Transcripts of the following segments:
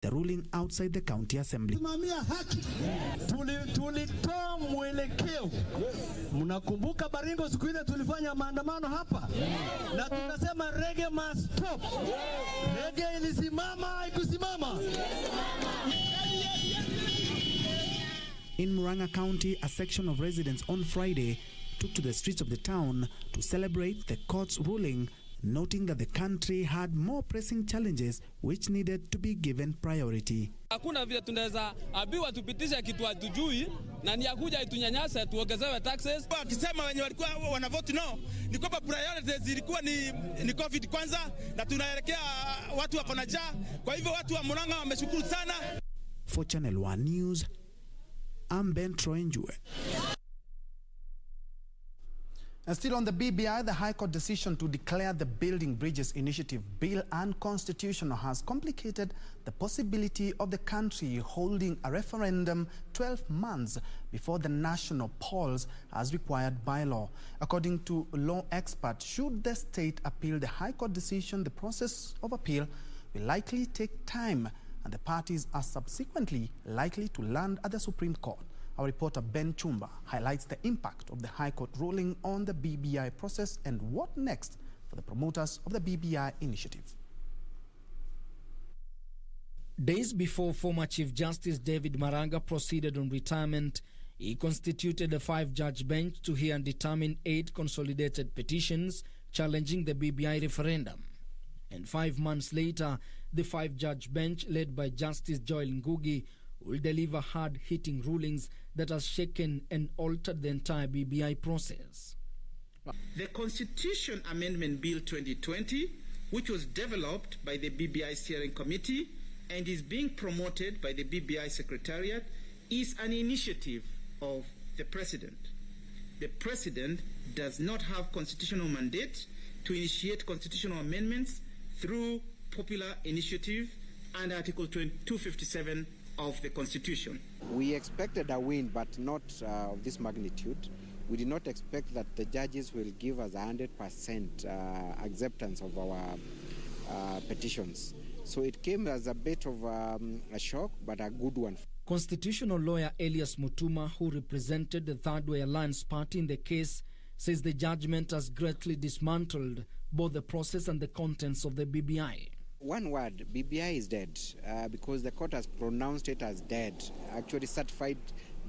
the ruling outside the county assembly. Tulitoa mwelekeo. Mnakumbuka Baringo siku ile tulifanya maandamano hapa? Na tukasema reggae must stop. Reggae ilisimama, haikusimama. In Murang'a County, a section of residents on Friday took to the streets of the town to celebrate the court's ruling, noting that the country had more pressing challenges which needed to be given priority. Hakuna vile tunaweza abiwa tupitisha kitu hatujui na ni akuja itunyanyasa tuongezewe taxes. Akisema wenye walikuwa wanavote no, ni kwamba priorities zilikuwa ni COVID kwanza na tunaelekea watu wako na njaa. Kwa hivyo watu wa Murang'a wameshukuru sana. For Channel 1 News, I'm Ben Njue. And still on the BBI, the High Court decision to declare the Building Bridges Initiative bill unconstitutional has complicated the possibility of the country holding a referendum 12 months before the national polls as required by law. According to law experts, should the state appeal the High Court decision, the process of appeal will likely take time and the parties are subsequently likely to land at the Supreme Court. Our reporter Ben Njue highlights the impact of the High Court ruling on the BBI process and what next for the promoters of the BBI initiative. Days before former Chief Justice David Maraga proceeded on retirement, he constituted a 5-judge bench to hear and determine 8 consolidated petitions challenging the BBI referendum. And 5 months later, the 5-judge bench led by Justice Joel Ngugi will deliver hard-hitting rulings that has shaken and altered the entire BBI process. The Constitution Amendment Bill 2020, which was developed by the BBI Steering Committee and is being promoted by the BBI Secretariat, is an initiative of the President. The President does not have constitutional mandate to initiate constitutional amendments through popular initiative and Article 257 of the Constitution. We expected a win, but not of this magnitude. We did not expect that the judges will give us 100% acceptance of our petitions. So it came as a bit of a shock, but a good one. Constitutional lawyer Elias Mutuma, who represented the Third Way Alliance party in the case, says the judgment has greatly dismantled both the process and the contents of the BBI. One word, BBI is dead because the court has pronounced it as dead, actually certified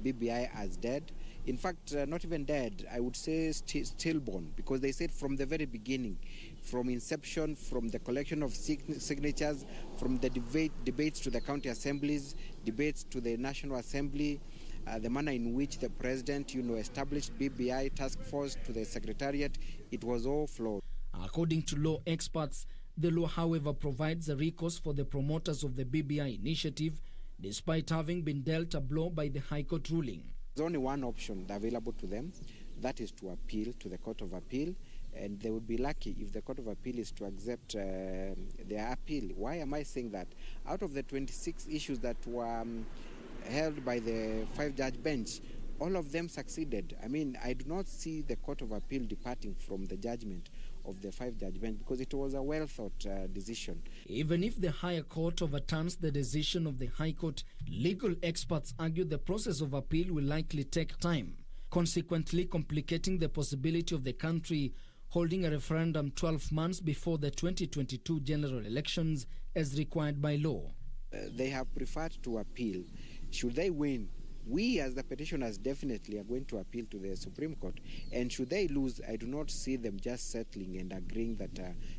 BBI as dead. In fact, not even dead, I would say stillborn, because they said from the very beginning, from inception, from the collection of signatures, from the debates to the county assemblies, debates to the National Assembly, the manner in which the president, established BBI task force to the secretariat, it was all flawed. According to law experts, the law, however, provides a recourse for the promoters of the BBI initiative, despite having been dealt a blow by the High Court ruling. There's only one option available to them, that is to appeal to the Court of Appeal, and they would be lucky if the Court of Appeal is to accept their appeal. Why am I saying that? Out of the 26 issues that were held by the 5-judge bench, all of them succeeded. I mean, I do not see the Court of Appeal departing from the judgment of the 5-judge bench because it was a well-thought decision. Even if the higher court overturns the decision of the High Court, legal experts argue the process of appeal will likely take time, consequently complicating the possibility of the country holding a referendum 12 months before the 2022 general elections as required by law. They have preferred to appeal. Should they win, we as the petitioners definitely are going to appeal to the Supreme Court. And should they lose, I do not see them just settling and agreeing that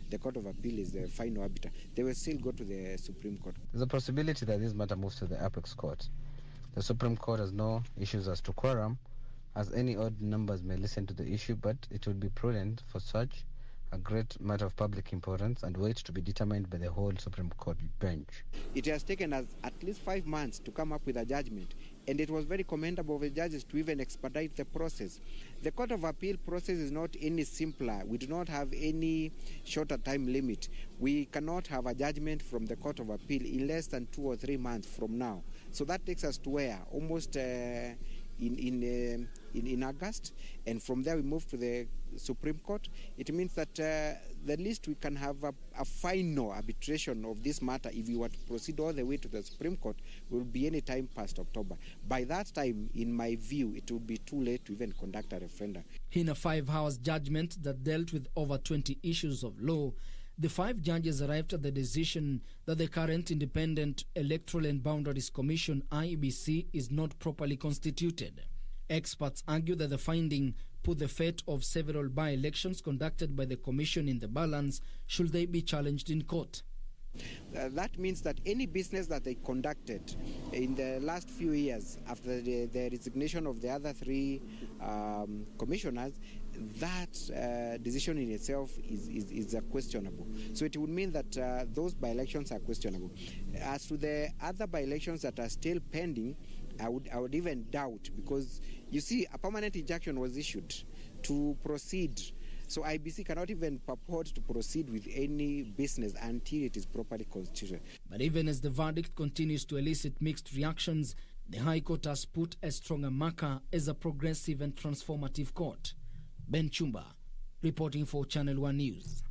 the Court of Appeal is the final arbiter. They will still go to the Supreme Court. There's a possibility that this matter moves to the Apex Court. The Supreme Court has no issues as to quorum, as any odd numbers may listen to the issue, but it would be prudent for such a great matter of public importance and wait to be determined by the whole Supreme Court bench. It has taken us at least 5 months to come up with a judgment, and it was very commendable of the judges to even expedite the process. The Court of Appeal process is not any simpler. We do not have any shorter time limit. We cannot have a judgment from the Court of Appeal in less than 2 or 3 months from now. So that takes us to where? Almost in in August, and from there we move to the Supreme Court. It means that the least we can have a final arbitration of this matter, if we were to proceed all the way to the Supreme Court, will be any time past October. By that time, in my view, it would be too late to even conduct a referendum. In a 5-hour judgment that dealt with over 20 issues of law, the 5 judges arrived at the decision that the current Independent Electoral and Boundaries Commission, IEBC, is not properly constituted. Experts argue that the finding put the fate of several by-elections conducted by the Commission in the balance should they be challenged in court. That means that any business that they conducted in the last few years after the resignation of the other 3 commissioners, that decision in itself is questionable. So it would mean that those by-elections are questionable. As to the other by-elections that are still pending, I would even doubt, because you see, a permanent injunction was issued to proceed. So IBC cannot even purport to proceed with any business until it is properly constituted. But even as the verdict continues to elicit mixed reactions, the High Court has put a stronger marker as a progressive and transformative court. Ben Njue, reporting for Channel 1 News.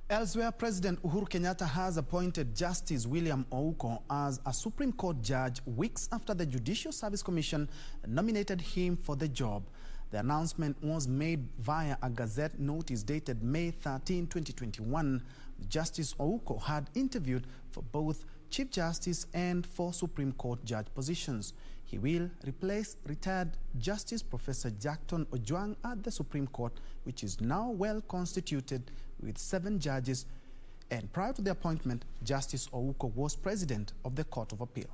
Elsewhere, President Uhuru Kenyatta has appointed Justice William Ouko as a Supreme Court judge weeks after the Judicial Service Commission nominated him for the job. The announcement was made via a Gazette notice dated May 13, 2021. Justice Ouko had interviewed for both Chief Justice and for Supreme Court judge positions. He will replace retired Justice Professor Jackton Ojwang at the Supreme Court, which is now well constituted with 7 judges. And prior to the appointment, Justice Ouko was president of the Court of Appeal.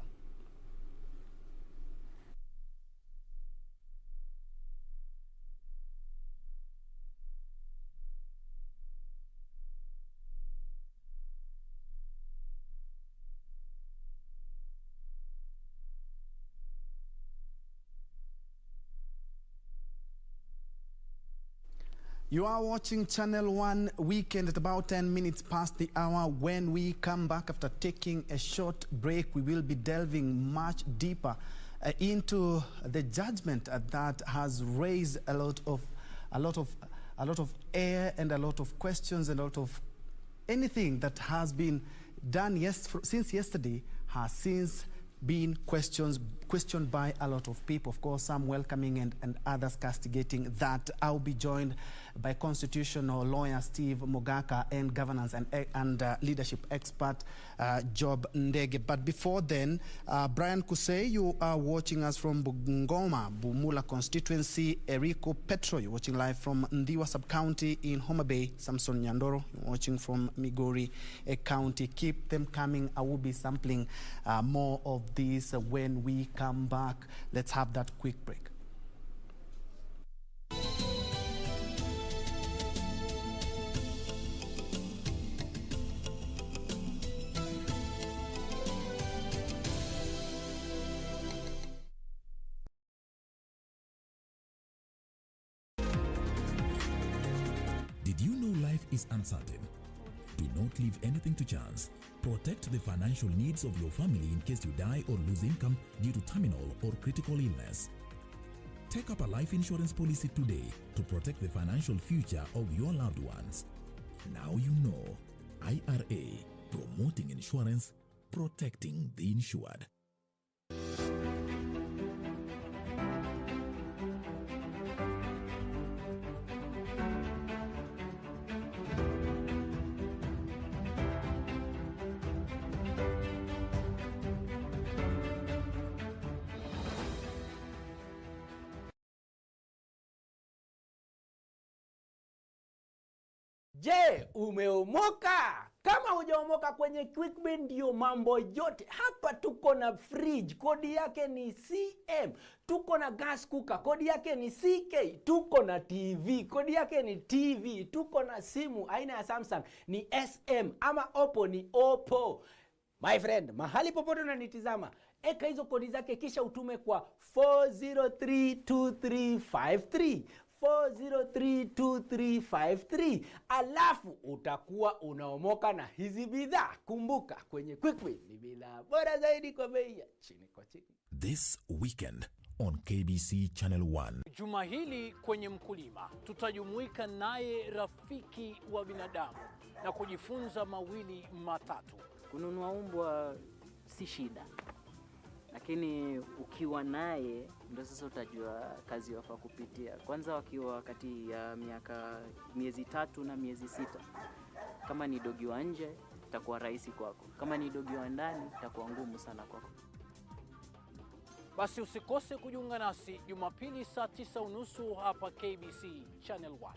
You are watching Channel 1 Weekend at about 10 minutes past the hour. When we come back after taking a short break, we will be delving much deeper into the judgment that has raised a lot of air and a lot of questions and a lot of anything that has been done since yesterday has since been questioned by a lot of people. Of course, some welcoming and others castigating that. I'll be joined by constitutional lawyer Steve Mogaka and governance and leadership expert Job Ndege. But before then, Brian Kusei, you are watching us from Bungoma, Bumula constituency. Eriko Petro, you're watching live from Ndiwa sub-county in Homa Bay. Samson Nyandoro, you're watching from Migori County. Keep them coming. I will be sampling more of these when we come back. Let's have that quick break. Did you know life is uncertain? Do not leave anything to chance. Protect the financial needs of your family in case you die or lose income due to terminal or critical illness. Take up a life insurance policy today to protect the financial future of your loved ones. Now you know. IRA, promoting insurance, protecting the insured. Je, umeomoka? Kama hujaomoka kwenye QuickBin ndio mambo yote. Hapa tuko na fridge, kodi yake ni CM. Tuko na gas cooker, kodi yake ni CK. Tuko na TV, kodi yake ni TV. Tuko na simu aina ya Samsung ni SM, ama Oppo ni Oppo. My friend, mahali popote unanitizama, eka hizo kodi zake kisha utume kwa 4032353. 4032353, alafu utakuwa unaomoka na hizi bidhaa. Kumbuka, kwenye QuickBin ni bidhaa bora zaidi kwa bei ya chini kwa chini. this weekend on KBC Channel 1. Juma hili kwenye Mkulima tutajumuika naye rafiki wa binadamu na kujifunza mawili matatu. Kununua mbwa si shida, lakini ukiwa naye ndio sasa utajua kazi wafaa kupitia. Kwanza wakiwa wakati ya miezi 3 na miezi 6. Kama ni dogi wa nje itakuwa rahisi kwako, kama ni dogi wa ndani itakuwa ngumu sana kwako. Basi usikose kujiunga nasi Jumapili saa 9:30 hapa KBC Channel 1.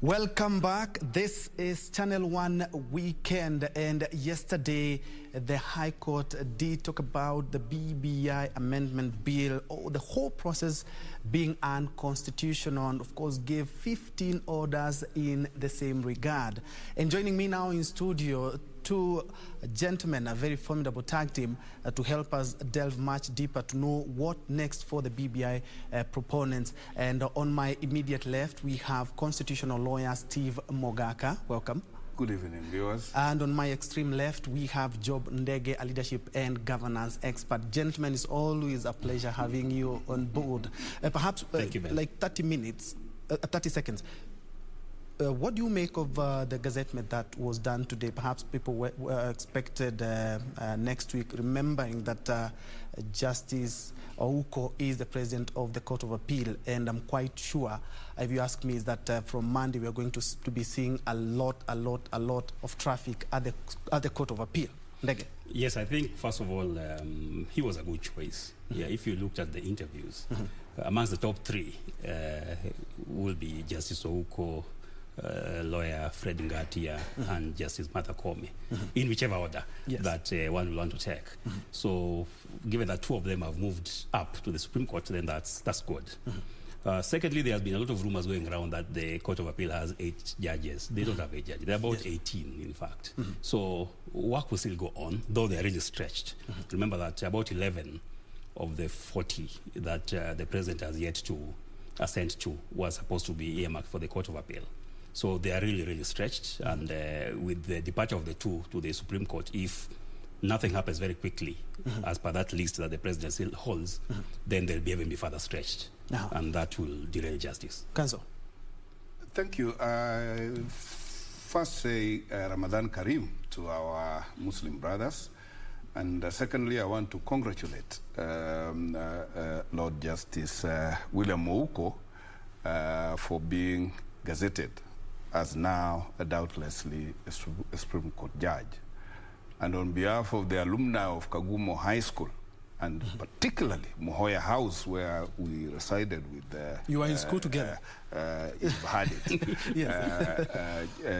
Welcome back. This is Channel 1 Weekend, and yesterday the High Court did talk about the BBI amendment bill, or the whole process being unconstitutional, and of course gave 15 orders in the same regard. And joining me now in studio, two gentlemen, a very formidable tag team, to help us delve much deeper to know what next for the BBI proponents. And on my immediate left, we have constitutional lawyer Steve Mogaka. Welcome. Good evening, viewers. And on my extreme left, we have Job Ndege, a leadership and governance expert. Gentlemen, it's always a pleasure having you on board. Perhaps like 30 minutes, 30 seconds. What do you make of the gazettement that was done today? Perhaps people were expected next week, remembering that Justice Ouko is the president of the Court of Appeal, and I'm quite sure, if you ask me, is that from Monday we are going to be seeing a lot of traffic at the Court of Appeal. Ndege. Yes, I think first of all, he was a good choice. Yeah, if you looked at the interviews, amongst the top 3 will be Justice Ouko, lawyer Fred Ngatia, and Justice Martha Koome, in whichever order that one will want to take. So given that 2 of them have moved up to the Supreme Court, then that's good. Secondly, there has been a lot of rumors going around that the Court of Appeal has 8 judges. They don't have 8 judges. They're about 18, in fact. So work will still go on, though they are really stretched. Remember that about 11 of the 40 that the president has yet to assent to was supposed to be earmarked for the Court of Appeal. So they are really stretched, and with the departure of the 2 to the Supreme Court, if nothing happens very quickly, as per that list that the president still holds, then they'll be even be further stretched, and that will derail justice. Counsel. Thank you. First say Ramadan Kareem to our Muslim brothers, and secondly, I want to congratulate Lord Justice William Ouko for being gazetted as now doubtlessly a Supreme Court judge. And on behalf of the alumni of Kagumo High School, and particularly Mohoya House, where we resided with you are in school together. You've had it.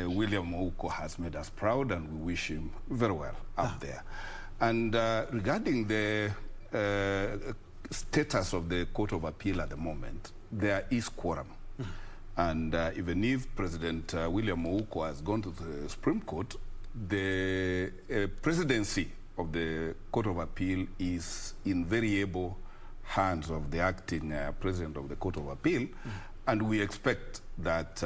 William Ouko has made us proud, and we wish him very well up there. And regarding the status of the Court of Appeal at the moment, there is quorum. And even if President William Ouko has gone to the Supreme Court, the presidency of the Court of Appeal is in very able hands of the acting president of the Court of Appeal, and we expect that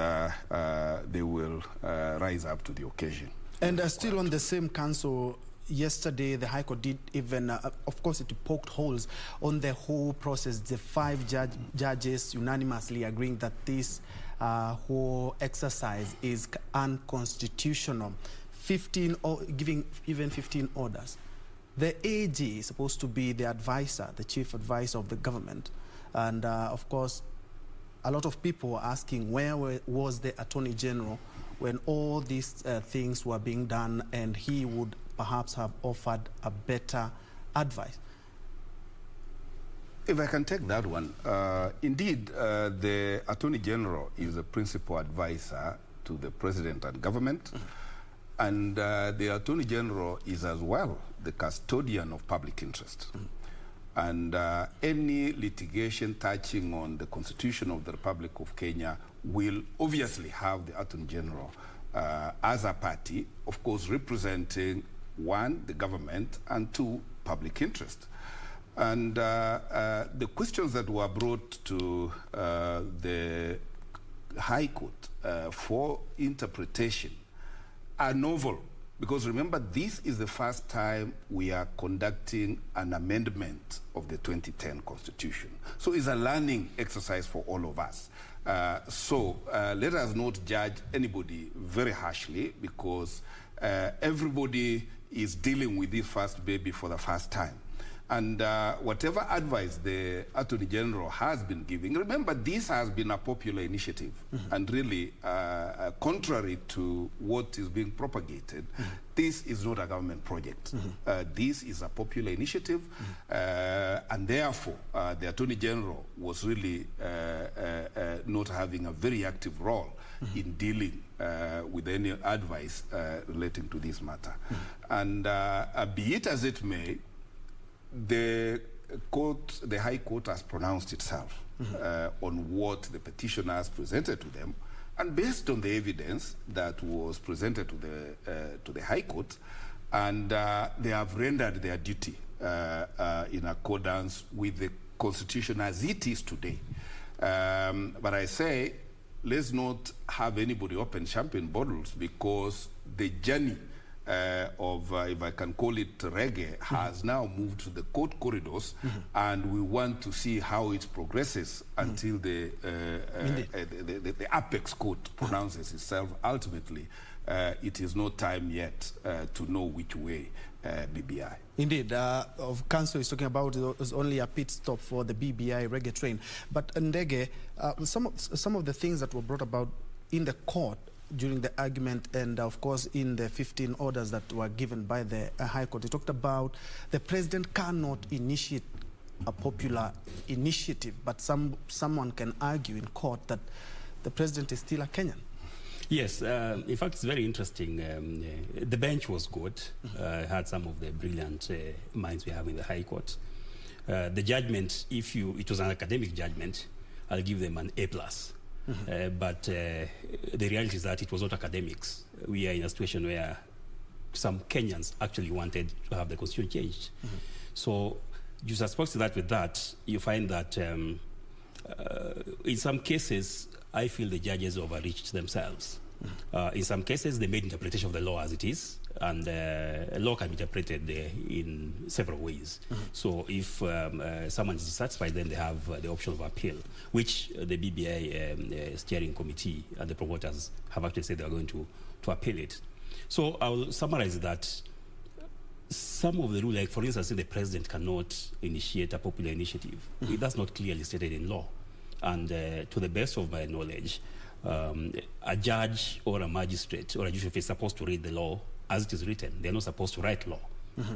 they will rise up to the occasion. And still on the same council, yesterday the High Court did even, of course, it poked holes on the whole process. The 5 judges unanimously agreeing that this whole exercise is unconstitutional. 15 giving even 15 orders. The AG is supposed to be the advisor, the chief advisor of the government, and of course, a lot of people are asking where was the Attorney General when all these things were being done, and he would perhaps have offered a better advice. If I can take that one, indeed, the Attorney General is the principal advisor to the President and government, and the Attorney General is as well the custodian of public interest. And any litigation touching on the Constitution of the Republic of Kenya will obviously have the Attorney General as a party, of course, representing One, the government, and two, public interest. And the questions that were brought to the High Court for interpretation are novel, because remember, this is the first time we are conducting an amendment of the 2010 Constitution. So it's a learning exercise for all of us. Let us not judge anybody very harshly, because everybody is dealing with this first baby for the first time. And whatever advice the Attorney General has been giving, remember, this has been a popular initiative. And really, contrary to what is being propagated, this is not a government project. This is a popular initiative, and therefore, the Attorney General was really not having a very active role in dealing with any advice relating to this matter. And be it as it may, the High Court has pronounced itself on what the petitioners presented to them, and based on the evidence that was presented to the High Court, and they have rendered their duty in accordance with the Constitution as it is today. But I say, let's not have anybody open champagne bottles, because the journey of, if I can call it reggae, has now moved to the court corridors, and we want to see how it progresses until the apex court pronounces itself. Ultimately, it is no time yet to know which way BBI. Indeed, of Council is talking about it was only a pit stop for the BBI reggae train. But Ndege, some of the things that were brought about in the court during the argument, and of course in the 15 orders that were given by the High Court, it talked about the president cannot initiate a popular initiative, but someone can argue in court that the president is still a Kenyan. Yes, in fact, it's very interesting. The bench was good, had some of the brilliant minds we have in the High Court. The judgment, it was an academic judgment, I'll give them an A+. But the reality is that it was not academics. We are in a situation where some Kenyans actually wanted to have the constitution changed. So you suppose that with that, you find that in some cases, I feel the judges overreached themselves. In some cases, they made interpretation of the law as it is, and law can be interpreted in several ways. So if someone is dissatisfied, then they have the option of appeal, which the BBI steering committee and the promoters have actually said they are going to appeal it. So I will summarize that some of the rules, like for instance, the president cannot initiate a popular initiative. That's not clearly stated in law. And to the best of my knowledge, a judge or a magistrate or a judiciary is supposed to read the law as it is written. They're not supposed to write law.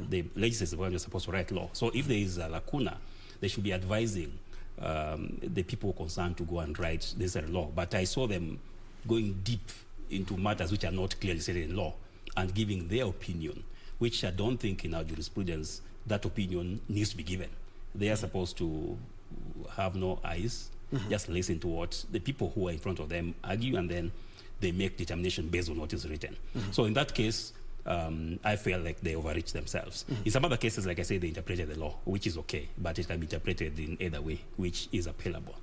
The legislators are supposed to write law. So if there is a lacuna, they should be advising the people concerned to go and write this law. But I saw them going deep into matters which are not clearly stated in law and giving their opinion, which I don't think in our jurisprudence that opinion needs to be given. They are supposed to have no eyes, just listen to what the people who are in front of them argue, and then they make determination based on what is written. So in that case, I feel like they overreach themselves. In some other cases, like I say, they interpreted the law, which is okay, but it can be interpreted in either way, which is appealable.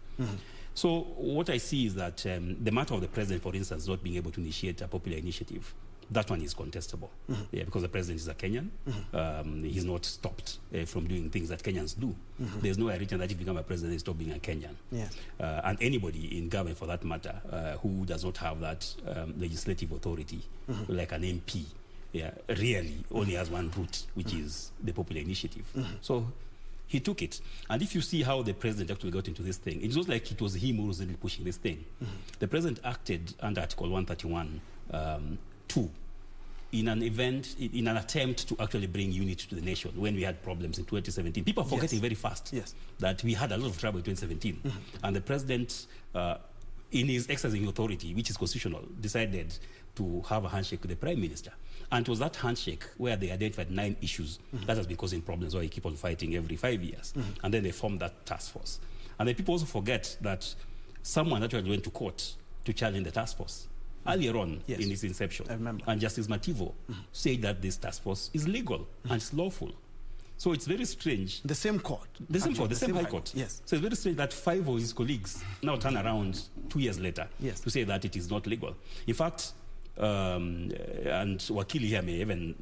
So what I see is that the matter of the president, for instance, not being able to initiate a popular initiative, that one is contestable. Yeah, because the president is a Kenyan. He's not stopped from doing things that Kenyans do. There's no written that if you become a president, stop being a Kenyan. And anybody in government, for that matter, who does not have that legislative authority, like an MP, really only has one route, which is the popular initiative. So he took it. And if you see how the president actually got into this thing, it was like it was him who was really pushing this thing. The president acted under Article 131(2) in an event, in an attempt to actually bring unity to the nation when we had problems in 2017. People are forgetting very fast that we had a lot of trouble in 2017. And the president, in his exercising authority, which is constitutional, decided to have a handshake with the prime minister. And it was that handshake where they identified 9 issues that has been causing problems, why he keep on fighting every 5 years. And then they formed that task force. And then people also forget that someone actually went to court to challenge the task force. earlier on in its inception. I remember. And Justice Mativo said that this task force is legal and it's lawful. So it's very strange. The same court. The same court, the same High Court. Yes. So it's very strange that 5 of his colleagues now turn around 2 years later to say that it is not legal. In fact, and Wakili here may even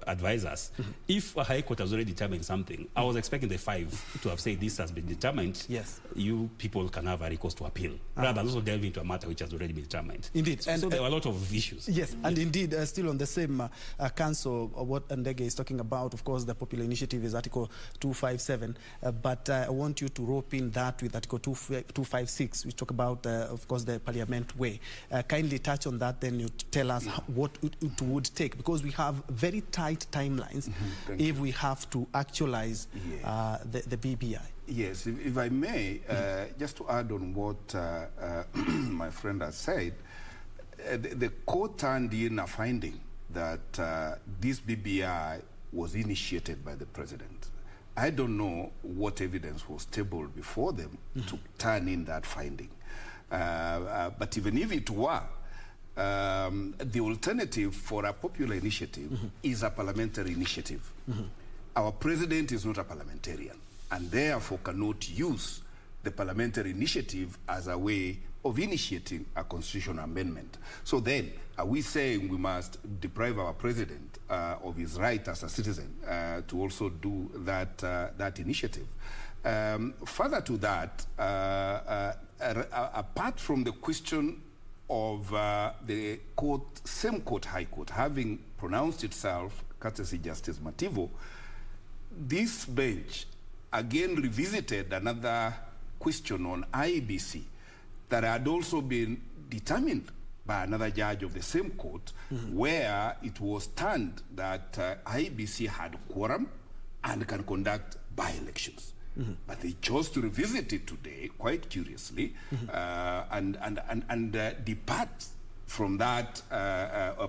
advise us, if a High Court has already determined something, I was expecting the 5 to have said this has been determined. Yes. You people can have a recourse to appeal, rather than also delve into a matter which has already been determined. Indeed. So there were a lot of issues. Yes, and indeed, still on the same council, what Ndege is talking about, of course, the popular initiative is Article 257, but I want you to rope in that with Article 256, which talk about, of course, the parliament way. Kindly touch on that, then you tell us what it would take, because we have very tight timelines if we have to actualize the BBI. Yes, if I may, just to add on what my friend has said, the court turned in a finding that this BBI was initiated by the president. I don't know what evidence was tabled before them to turn in that finding. But even if it were, the alternative for a popular initiative is a parliamentary initiative. Our president is not a parliamentarian and therefore cannot use the parliamentary initiative as a way of initiating a constitutional amendment. So then, are we saying we must deprive our president of his right as a citizen to also do that initiative? Further to that, apart from the question of the court, same court, High Court, having pronounced itself, courtesy Justice Mativo, this bench again revisited another question on IBC that had also been determined by another judge of the same court, where it was turned that IBC had quorum and can conduct by-elections. But they chose to revisit it today, quite curiously, and depart from that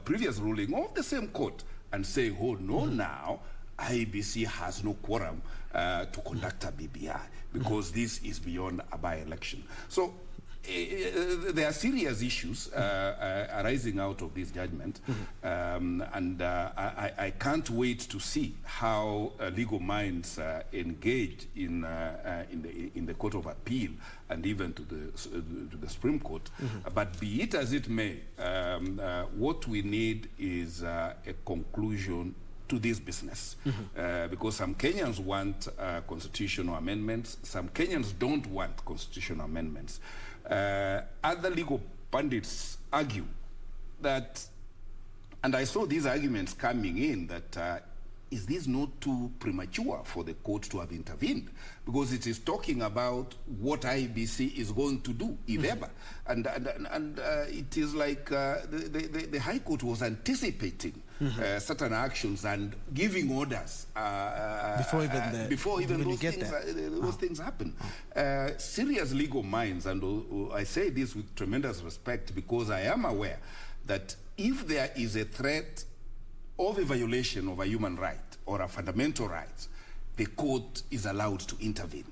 previous ruling of the same court and say, oh, no, now IBC has no quorum to conduct a BBI because this is beyond a by-election. So there are serious issues arising out of this judgment, and I can't wait to see how legal minds engage in the Court of Appeal and even to the Supreme Court. But be it as it may, what we need is a conclusion to this business, because some Kenyans want constitutional amendments, some Kenyans don't want constitutional amendments. Other legal pundits argue that, and I saw these arguments coming in, that is this not too premature for the court to have intervened? Because it is talking about what IBC is going to do, if ever. And it is like the High Court was anticipating certain actions and giving orders before even those things happen. Serious legal minds, and I say this with tremendous respect because I am aware that if there is a threat of a violation of a human right or a fundamental right, the court is allowed to intervene.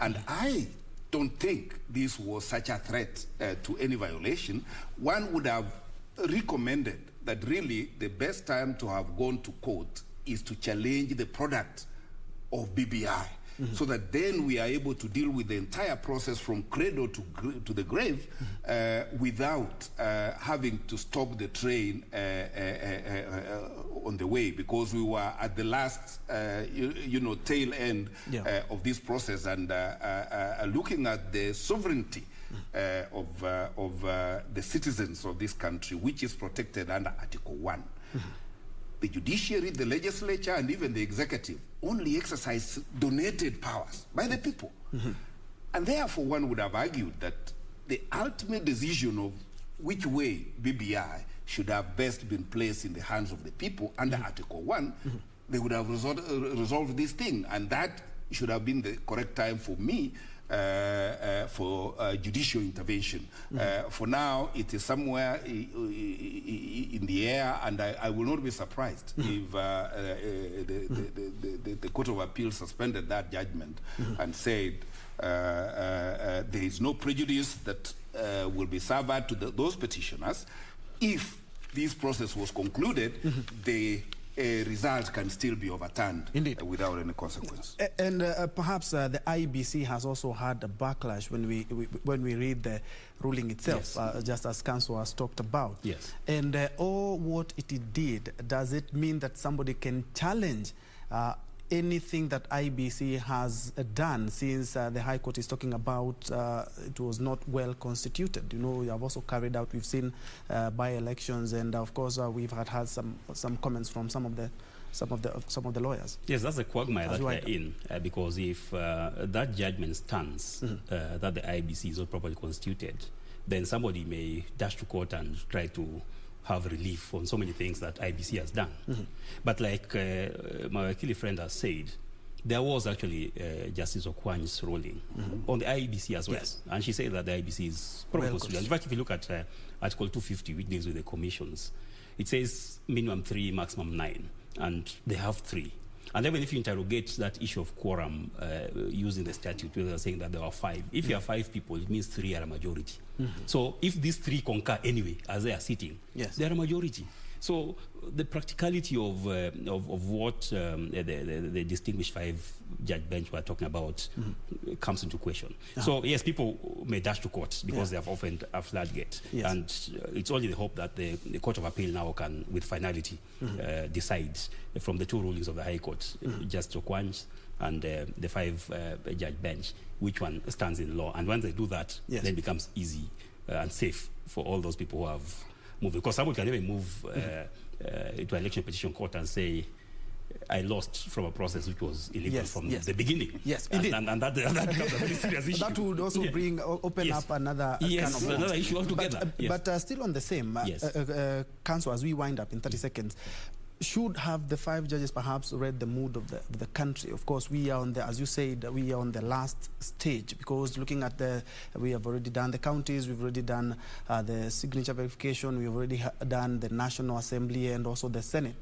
And I don't think this was such a threat to any violation. One would have recommended that really the best time to have gone to court is to challenge the product of BBI, so that then we are able to deal with the entire process from cradle to the grave without having to stop the train on the way, because we were at the last tail end of this process, and looking at the sovereignty of the citizens of this country, which is protected under Article 1. The judiciary, the legislature, and even the executive only exercise donated powers by the people. And therefore, one would have argued that the ultimate decision of which way BBI should have best been placed in the hands of the people under Article 1, they would have resolved this thing. And that should have been the correct time for me for judicial intervention. For now, it is somewhere in the air, and I will not be surprised if the Court of Appeal suspended that judgment and said there is no prejudice that will be served to those petitioners if this process was concluded, the result can still be overturned without any consequence. And perhaps the IBC has also had a backlash when we read the ruling itself, just as Council has talked about. Yes. And what it did, does it mean that somebody can challenge anything that IBC has done, since the High Court is talking about it was not well constituted? You know, we have also carried out, we've seen by-elections, and of course we've had some comments from some of the lawyers. Yes, that's a quagmire that we're in, because if that judgment stands, that the IBC is not properly constituted, then somebody may dash to court and try to have relief on so many things that IBC has done. But like my Wakili friend has said, there was actually Justice Okwany's ruling on the IBC as well. Yes. And she said that the IBC is properly constituted. In fact, if you look at Article 250, which deals with the commissions, it says minimum 3, maximum 9, and they have 3. And then if you interrogate that issue of quorum using the statute, where they're saying that there are 5. If you have 5 people, it means 3 are a majority. So if these 3 concur anyway, as they are sitting, they are a majority. So the practicality of what the distinguished 5-judge bench were talking about comes into question. So yes, people may dash to court because they have opened a floodgate. And it's only the hope that the Court of Appeal now can, with finality, decide from the 2 rulings of the High Court, Justice Okwany's and the 5-judge bench, which one stands in law. And once they do that, then it becomes easy and safe for all those people who have moved. Because someone can even move to election petition court and say, I lost from a process which was illegal from the beginning. Yes, indeed. And that becomes a very serious issue. That would also open up another kind of another issue altogether. But still on the same, Council, as we wind up in 30 seconds, should have the 5 judges perhaps read the mood of the country? Of course, we are on the, as you said, we are on the last stage, because looking at we have already done the counties, we've already done the signature verification, we've already done the National Assembly and also the Senate.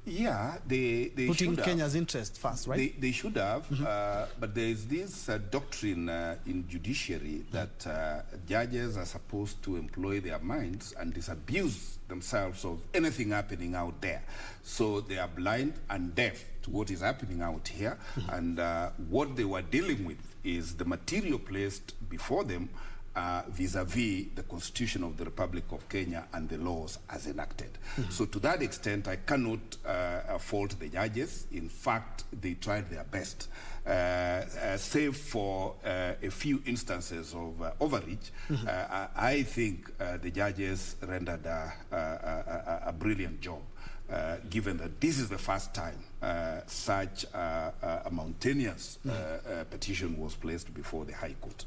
Yeah, they putting should Kenya's interest first, right? They should have, but there is this doctrine in judiciary that judges are supposed to employ their minds and disabuse themselves of anything happening out there. So they are blind and deaf to what is happening out here, and what they were dealing with is the material placed before them vis-a-vis the Constitution of the Republic of Kenya and the laws as enacted. So to that extent, I cannot fault the judges. In fact, they tried their best. Save for a few instances of overreach, I think the judges rendered a brilliant job, given that this is the first time such a mountainous petition was placed before the High Court.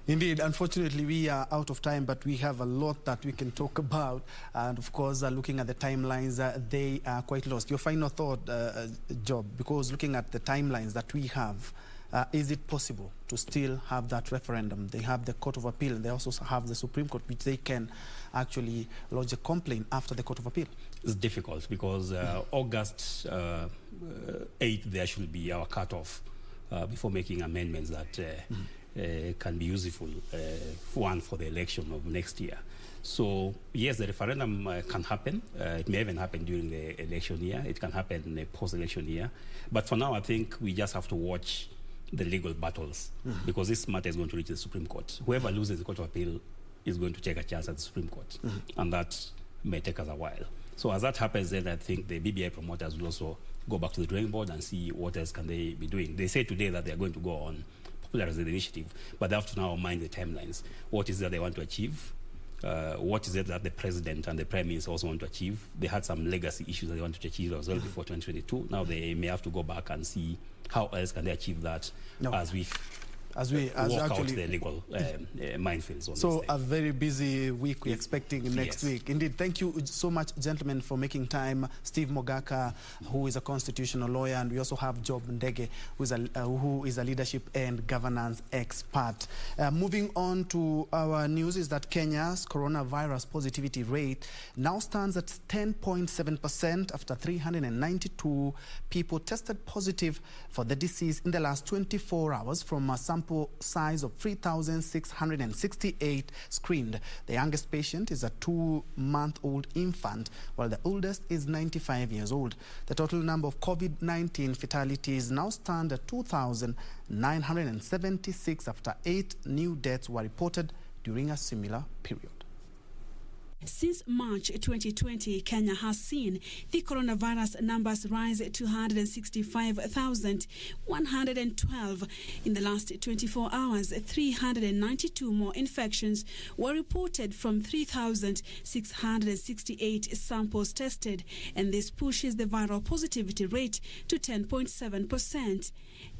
Indeed, unfortunately, we are out of time, but we have a lot that we can talk about. And of course, looking at the timelines, they are quite lost. Your final thought, Job, because looking at the timelines that we have, is it possible to still have that referendum? They have the Court of Appeal, and they also have the Supreme Court, which they can actually lodge a complaint after the Court of Appeal. It's difficult because August 8th, there should be our cutoff before making amendments that can be useful for the election of next year. So yes, the referendum can happen. It may even happen during the election year. It can happen in a post-election year. But for now, I think we just have to watch the legal battles, because this matter is going to reach the Supreme Court. Whoever loses the Court of Appeal is going to take a chance at the Supreme Court, and that may take us a while. So as that happens, then I think the BBI promoters will also go back to the drawing board and see what else can they be doing. They say today that they are going to go on popularize the initiative, but they have to now mind the timelines. What is it that they want to achieve? What is it that the president and the prime minister also want to achieve? They had some legacy issues that they wanted to achieve as well before 2022. Now they may have to go back and see how else can they achieve that as we walk out the legal minefields on so a very busy week we're expecting next week. Indeed, thank you so much, gentlemen, for making time. Steve Mogaka, who is a constitutional lawyer, and we also have Job Ndege, who is a leadership and governance expert. Moving on to our news is that Kenya's coronavirus positivity rate now stands at 10.7% after 392 people tested positive for the disease in the last 24 hours from a sample sample size of 3,668 screened. The youngest patient is a 2-month-old infant, while the oldest is 95 years old. The total number of COVID-19 fatalities now stand at 2,976 after 8 new deaths were reported during a similar period. Since March 2020, Kenya has seen the coronavirus numbers rise to 165,112. In the last 24 hours, 392 more infections were reported from 3,668 samples tested, and this pushes the viral positivity rate to 10.7%.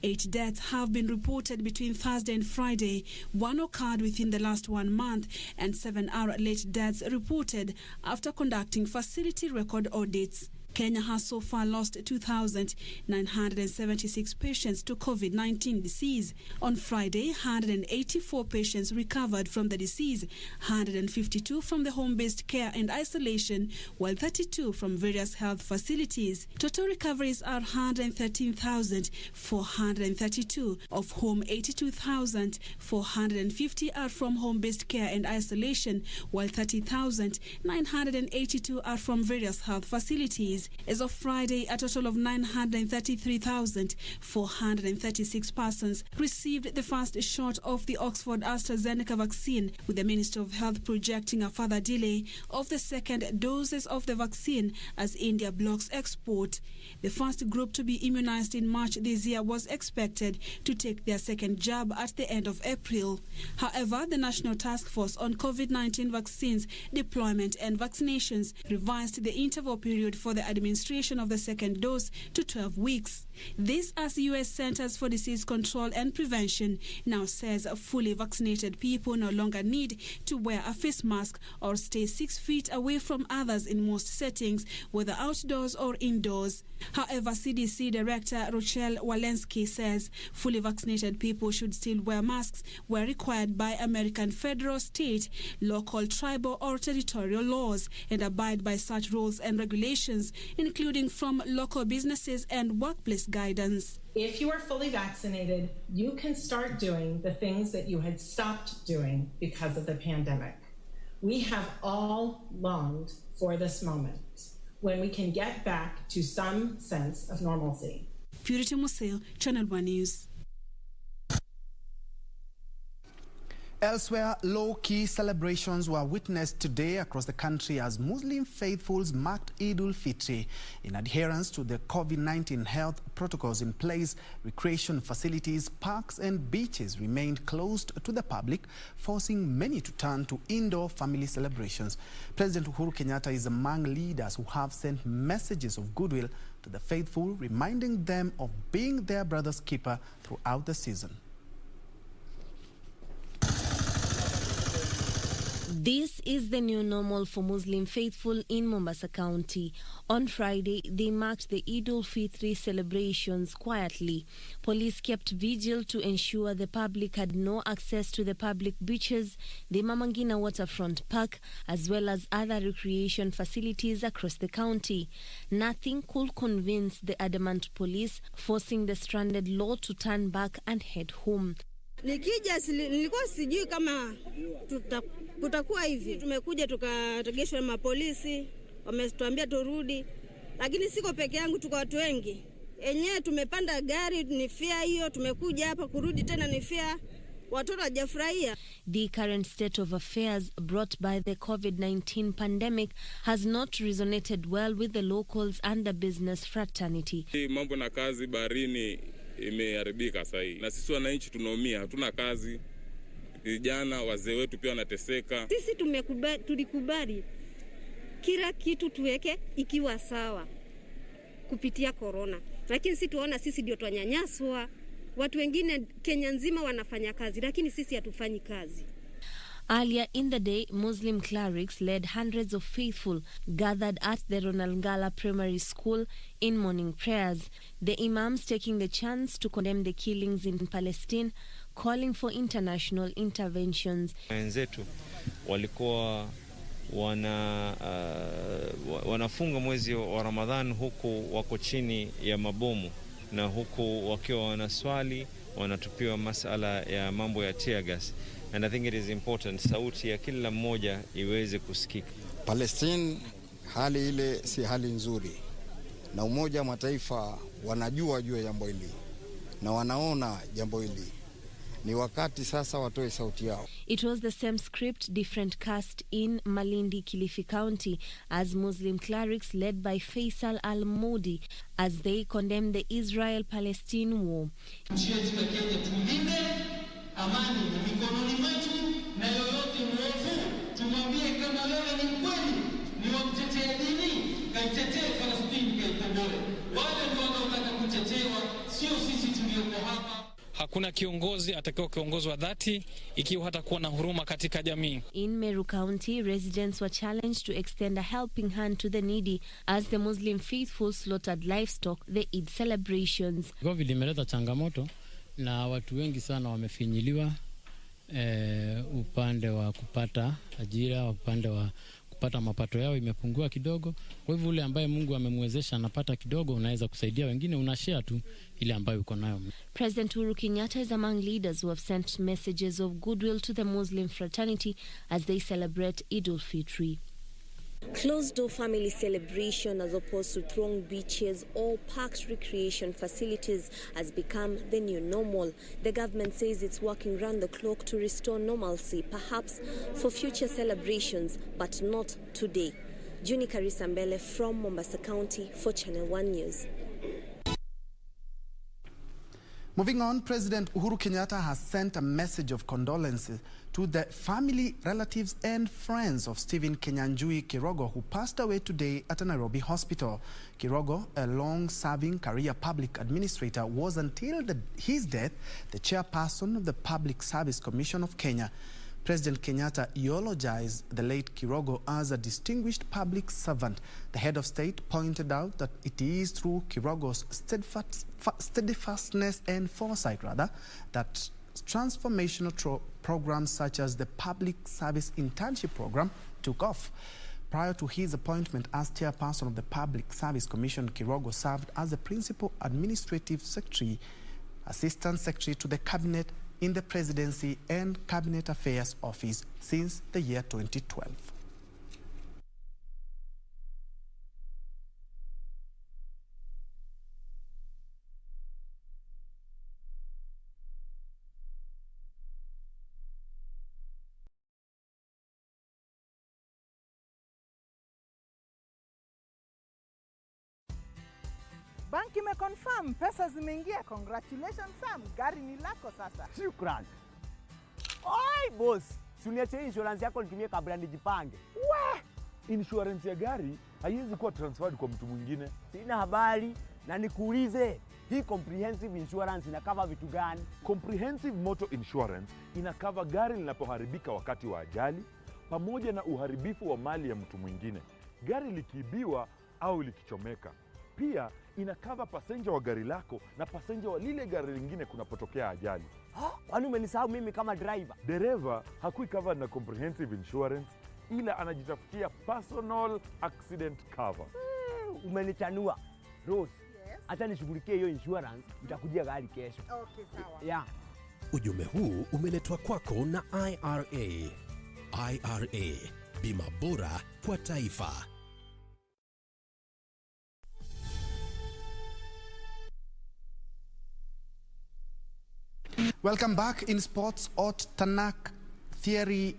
8 deaths have been reported between Thursday and Friday. 1 occurred within the last 1 month, and 7 are late deaths reported after conducting facility record audits. Kenya has so far lost 2,976 patients to COVID-19 disease. On Friday, 184 patients recovered from the disease, 152 from the home-based care and isolation, while 32 from various health facilities. Total recoveries are 113,432, of whom 82,450 are from home-based care and isolation, while 30,982 are from various health facilities. As of Friday, a total of 933,436 persons received the first shot of the Oxford AstraZeneca vaccine, with the Minister of Health projecting a further delay of the second doses of the vaccine as India blocks export. The first group to be immunized in March this year was expected to take their second jab at the end of April. However, the National Task Force on COVID-19 Vaccines Deployment and Vaccinations revised the interval period for the administration of the second dose to 12 weeks. This as the U.S. Centers for Disease Control and Prevention now says fully vaccinated people no longer need to wear a face mask or stay 6 feet away from others in most settings, whether outdoors or indoors. However, CDC Director Rochelle Walensky says fully vaccinated people should still wear masks where required by American federal, state, local, tribal, or territorial laws, and abide by such rules and regulations, including from local businesses and workplace guidance. If you are fully vaccinated, you can start doing the things that you had stopped doing because of the pandemic. We have all longed for this moment when we can get back to some sense of normalcy. Purity Museo, Channel 1 News. Elsewhere, low-key celebrations were witnessed today across the country as Muslim faithfuls marked Eid-ul-Fitr. In adherence to the COVID-19 health protocols in place, recreation facilities, parks and beaches remained closed to the public, forcing many to turn to indoor family celebrations. President Uhuru Kenyatta is among leaders who have sent messages of goodwill to the faithful, reminding them of being their brother's keeper throughout the season. This is the new normal for Muslim faithful in Mombasa County. On Friday, they marked the Eid-ul-Fitr celebrations quietly. Police kept vigil to ensure the public had no access to the public beaches, the Mamangina Waterfront Park, as well as other recreation facilities across the county. Nothing could convince the adamant police, forcing the stranded lot to turn back and head home. Nikija nilikuwa sijui kama kutakuwa hivi. Tumekuja tukaregeshwa na mapolisi, wametuambia turudi. Lakini siko peke yangu, tuko watu wengi. Enyewe tumepanda gari ni fare hiyo, tumekuja hapa kurudi tena ni fare. Watoto hawajafurahia. The current state of affairs brought by the COVID-19 pandemic has not resonated well with the locals and the business fraternity. Mambo na kazi baharini imeharibika sasa hivi. Na sisi wananchi tunaumia, hatuna kazi. Vijana, wazee wetu pia wanateseka. Sisi tulikubali kila kitu tuweke ikiwa sawa kupitia corona. Lakini sisi tuona sisi ndio twanyanyaswa. Watu wengine Kenya nzima wanafanya kazi, lakini sisi hatufanyi kazi. Earlier in the day, Muslim clerics led hundreds of faithful gathered at the Ronald Ngala Primary School in morning prayers. The imams taking the chance to condemn the killings in Palestine, calling for international interventions. Wenzetu walikuwa wanafunga mwezi wa Ramadhan huku wako chini ya mabomu na huku wakiwa wanaswali wanatupiwa masala ya mambo ya tear gas, and I think it is important sauti ya kila mmoja iweze kusikika. Palestine, hali ile si hali nzuri, na Umoja wa Mataifa wanajua juu ya jambo hili na wanaona jambo hili. Ni wakati sasa watoe sauti yao. It was the same script, different cast in Malindi, Kilifi County, as Muslim clerics led by Faisal Al-Modi as they condemned the Israel-Palestine war. Hakuna kiongozi atakao kiongozi wa dhati ikiwa hatakuwa na huruma katika jamii. In Meru County, residents were challenged to extend a helping hand to the needy as the Muslim faithful slaughtered livestock the Eid celebrations. COVID imeleta changamoto na watu wengi sana wamefinyiliwa upande wa kupata ajira, upande wa kupata mapato yao imepungua kidogo. Kwa hivyo ule ambaye Mungu amemwezesha anapata kidogo, unaweza kusaidia wengine, unashare tu ile ambayo uko nayo. President Uhuru Kenyatta is among leaders who have sent messages of goodwill to the Muslim fraternity as they celebrate Eid-ul-Fitr. Closed-door family celebration as opposed to thronged beaches or packed recreation facilities has become the new normal. The government says it's working round the clock to restore normalcy, perhaps for future celebrations, but not today. Juni Karisambele from Mombasa County for Channel 1 News. Moving on, President Uhuru Kenyatta has sent a message of condolences to the family, relatives and friends of Stephen Njue Kirogo, who passed away today at a Nairobi hospital. Kirogo, a long-serving career public administrator, was until his death the chairperson of the Public Service Commission of Kenya. President Kenyatta eulogized the late Kirogo as a distinguished public servant. The head of state pointed out that it is through Kirogo's steadfastness and foresight, that transformational programs such as the Public Service Internship Program took off. Prior to his appointment as chairperson of the Public Service Commission, Kirogo served as the principal administrative secretary, assistant secretary to the cabinet in the Presidency and Cabinet Affairs Office since the year 2012. Banki imeconfirm pesa zimeingia. Congratulations Sam, gari ni lako sasa. Shukran. Oi boss, si uniache insurance yako nitumie kabla nijipange. We, insurance ya gari haiwezi kuwa transferred kwa mtu mwingine. Sina habari na nikuulize, hii comprehensive insurance inakava vitu gani? Comprehensive motor insurance inakava gari linapoharibika wakati wa ajali pamoja na uharibifu wa mali ya mtu mwingine, gari likiibiwa au likichomeka. Pia inakava passenger wa gari lako na passenger wa lile gari lingine kunapotokea ajali. Kwani umenisahau mimi kama driver? Dereva hakui covered na comprehensive insurance, ila anajitafutia personal accident cover. Umenichanua. Rose, acha nishughulikie hiyo insurance, nitakujia gari kesho. Okay, sawa. Yeah. Ujumbe huu umeletwa kwako na IRA. IRA, bima bora kwa taifa. Welcome back. In sports, Ot Tanak, Thierry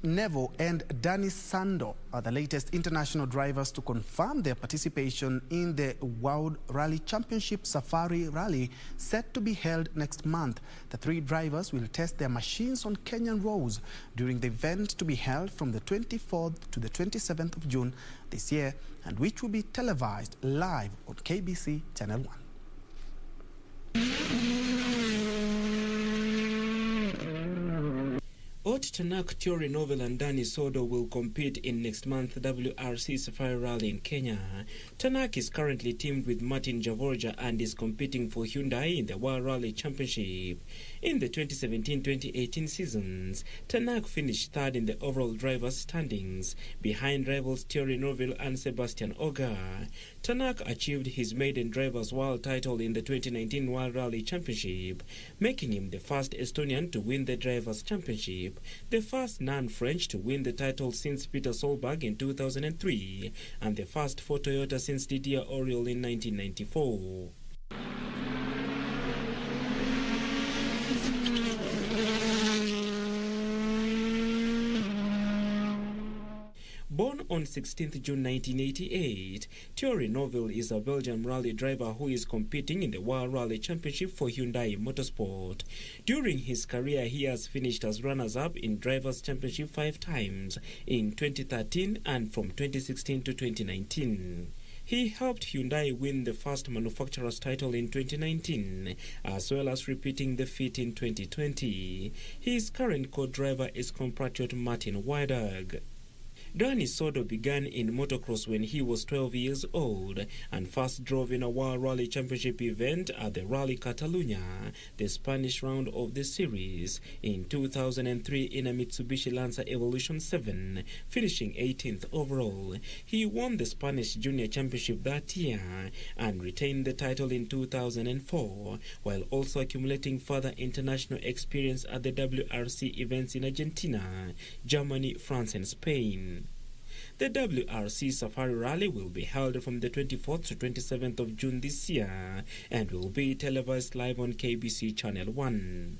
Nevo and Danny Sando are the latest international drivers to confirm their participation in the World Rally Championship Safari Rally set to be held next month. The three drivers will test their machines on Kenyan roads during the event to be held from the 24th to the 27th of June this year, and which will be televised live on KBC Channel 1. Both Tanak Theory Novel and Danny Sodo will compete in next month's WRC Safari Rally in Kenya. Tanak is currently teamed with Martin Javorja and is competing for Hyundai in the World Rally Championship. In the 2017-2018 seasons, Tanak finished third in the overall drivers' standings, behind rivals Theory Novel and Sebastian Oga. Tanak achieved his maiden Drivers' World title in the 2019 World Rally Championship, making him the first Estonian to win the Drivers' Championship, the first non-French to win the title since Peter Solberg in 2003, and the first for Toyota since Didier Auriol in 1994. Born on 16th June 1988, Theory Novel is a Belgian rally driver who is competing in the World Rally Championship for Hyundai Motorsport. During his career, he has finished as runners-up in Drivers' Championship 5 times, in 2013 and from 2016 to 2019. He helped Hyundai win the first manufacturer's title in 2019, as well as repeating the feat in 2020. His current co-driver is compatriot Martin Weidag. Danny Sodo began in motocross when he was 12 years old and first drove in a World Rally Championship event at the Rally Catalunya, the Spanish round of the series, in 2003 in a Mitsubishi Lancer Evolution 7, finishing 18th overall. He won the Spanish Junior Championship that year and retained the title in 2004, while also accumulating further international experience at the WRC events in Argentina, Germany, France and Spain. The WRC Safari Rally will be held from the 24th to 27th of June this year and will be televised live on KBC Channel 1.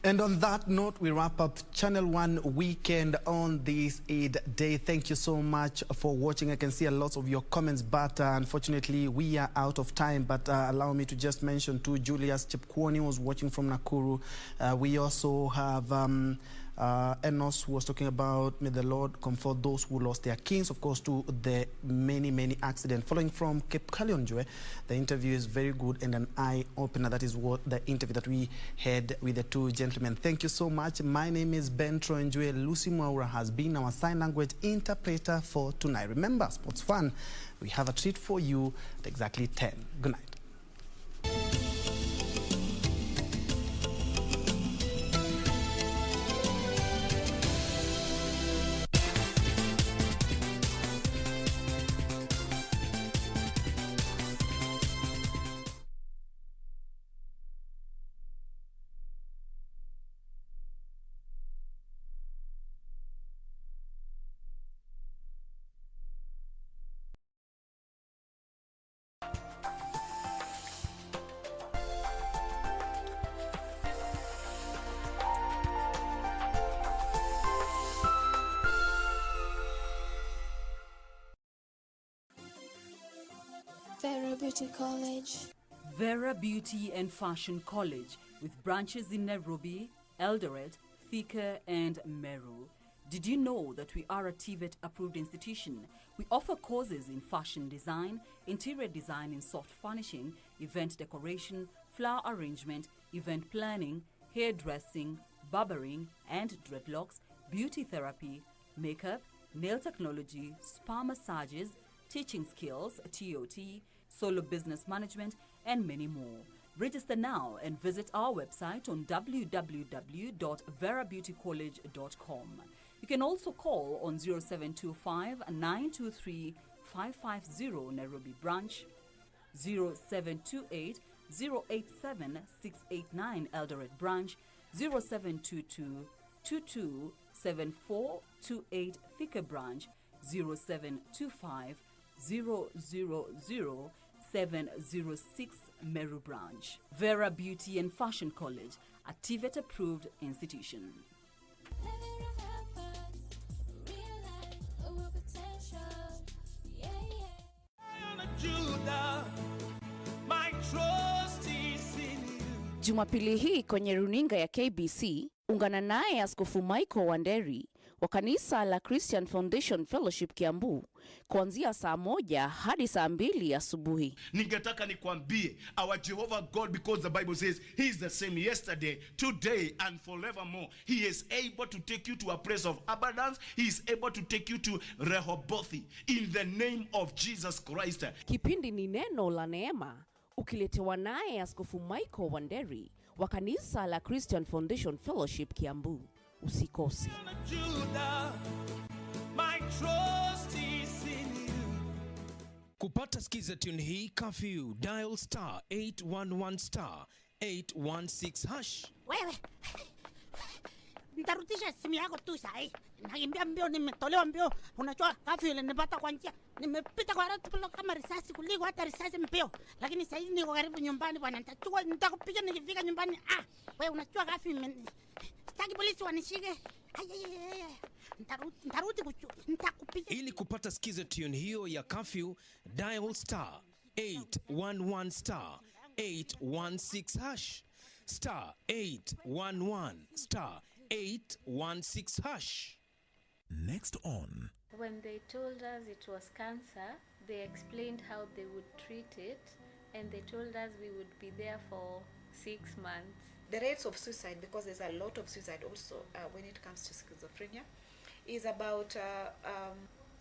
And on that note, we wrap up Channel 1 Weekend on this Eid Day. Thank you so much for watching. I can see a lot of your comments, but unfortunately, we are out of time. But allow me to just mention too, Julius Chepkwoni was watching from Nakuru. We also have Enos, who was talking about, may the Lord comfort those who lost their kings, of course, to the many accidents. Following from Cape Ben Njue, the interview is very good and an eye-opener. That is what the interview that we had with the two gentlemen. Thank you so much. My name is Ben Njue. Lucy Mwaura has been our sign language interpreter for tonight. Remember, Sports Fun, we have a treat for you at exactly 10. Good night. Vera Beauty College. Vera Beauty and Fashion College, with branches in Nairobi, Eldoret, Thika and Meru. Did you know that we are a TVET approved institution? We offer courses in fashion design, interior design in soft furnishing, event decoration, flower arrangement, event planning, hairdressing, barbering and dreadlocks, beauty therapy, makeup, nail technology, spa massages, teaching skills, TOT, solo business management, and many more. Register now and visit our website on www.verabeautycollege.com. You can also call on 0725 923 550 Nairobi branch, 0728 087 689 Eldoret branch, 0722 227428 Thika branch, 0725 000-706 Meru branch. Vera Beauty and Fashion College, a TVET approved institution. Jumapili hii kwenye runinga ya KBC, ungana naye Askofu Michael Wanderi wa kanisa la Christian Foundation Fellowship Kiambu kuanzia saa 1 hadi saa 2 asubuhi. Ningetaka nikwambie, our Jehovah God, because the Bible says he is the same yesterday, today and forevermore. He is able to take you to a place of abundance. He is able to take you to Rehoboth in the name of Jesus Christ. Kipindi ni neno la neema, ukiletewa naye Askofu Michael Wanderi wa kanisa la Christian Foundation Fellowship Kiambu. Usikose. Kupata skiza tune hii curfew, dial star 811 star 816 hash. Wewe, nitarutisha simu yako tu sahi. Nakimbia mbio, nimetolewa mbio. Unajua curfew ile nipata kwa njia. Nimepita kwa ratibu kama risasi kuliko hata risasi mbio. Lakini sasa hivi niko karibu nyumbani bwana. Nitakupiga nikifika nyumbani. Wewe unajua curfew sitaki polisi wanishike. Nitakupiga. Ili kupata skiza tune hiyo ya curfew, dial star 811 star 816 hash. Star 811 star 816 hash. Next on. When they told us it was cancer, they explained how they would treat it, and they told us we would be there for 6 months. The rates of suicide, because there's a lot of suicide also when it comes to schizophrenia, is about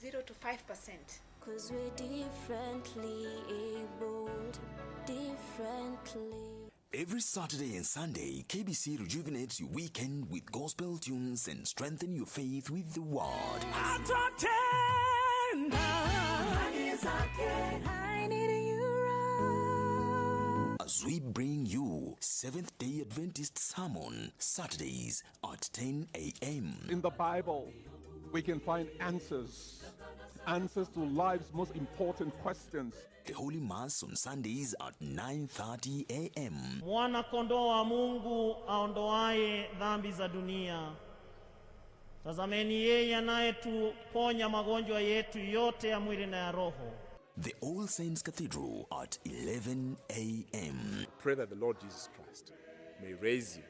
0 to 5%. Cause we're differently abled, differently. Every Saturday and Sunday, KBC rejuvenates your weekend with gospel tunes and strengthen your faith with the word. As we bring you Seventh-day Adventist Sermon, Saturdays at 10 a.m. In the Bible, we can find answers to life's most important questions. The Holy Mass on Sundays at 9:30 a.m. Mwana kondoo wa Mungu aondoaye dhambi za dunia. Tazameni yeye anayetuponya magonjwa yetu yote ya mwili na ya roho. The All Saints Cathedral at 11 a.m. Pray that the Lord Jesus Christ may raise you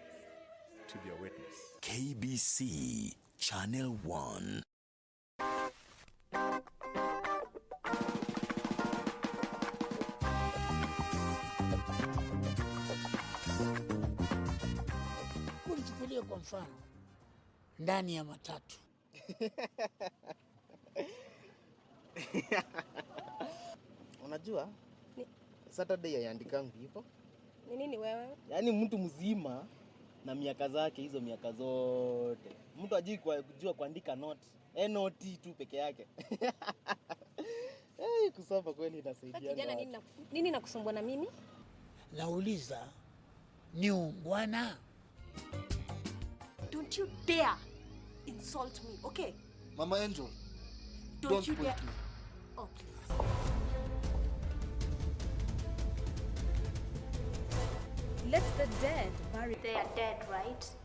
to be a witness. KBC Channel 1. Kulichukulia kwa mfano ndani ya matatu. Unajua Saturday haiandikangi hivyo. Ni nini wewe? Yaani mtu mzima na miaka zake, hizo miaka zote. Mtu hajui kujua kuandika note. Note tu peke yake. Kusoma kweli inasaidia. Kijana, nini nakusumbua na mimi? Nauliza ni ungwana. Don't you dare insult me, okay? Mama Angel, don't you point dare. me. Oh, please. Let the dead bury. They are dead, right?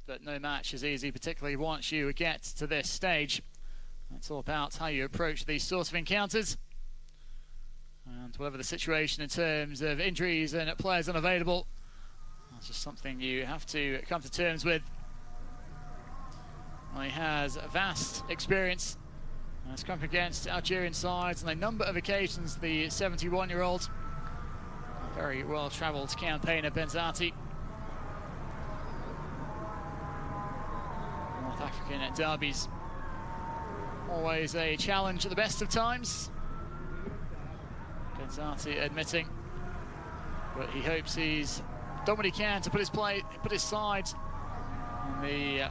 That no match is easy, particularly once you get to this stage. It's all about how you approach these sorts of encounters. And whatever the situation in terms of injuries and players unavailable, that's just something you have to come to terms with. Well, he has a vast experience. He's come against Algerian sides on a number of occasions, the 71-year-old. Very well-travelled campaigner, Benzati. North African derbies, always a challenge at the best of times. Benzati admitting, but he hopes he's done what he can to put his side in the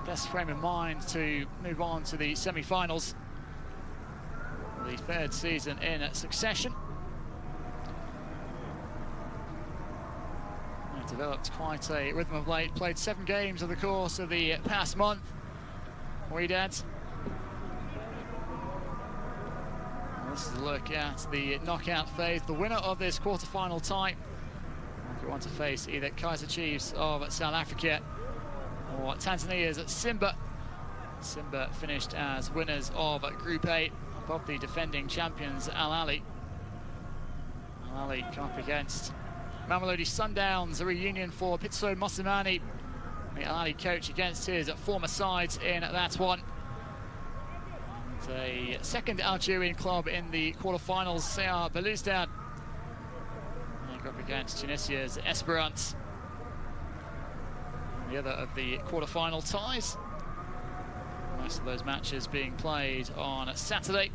best frame of mind to move on to the semi-finals. for the third season in succession. They've developed quite a rhythm of late, played 7 games over the course of the past month. Wydad. This is a look at the knockout phase. The winner of this quarter-final tie will want to face either Kaizer Chiefs of South Africa or Tanzania's Simba. Simba finished as winners of Group A above the defending champions Al Ahly. Al Ahly come up against Mamelodi Sundowns, a reunion for Pitso Mosimane, the Al Ahly coach, against his former sides in that one. A second Algerian club in the quarterfinals, CR Belouizdad. They go up against Tunisia's Esperance. The other of the quarterfinal ties. Most of those matches being played on Saturday.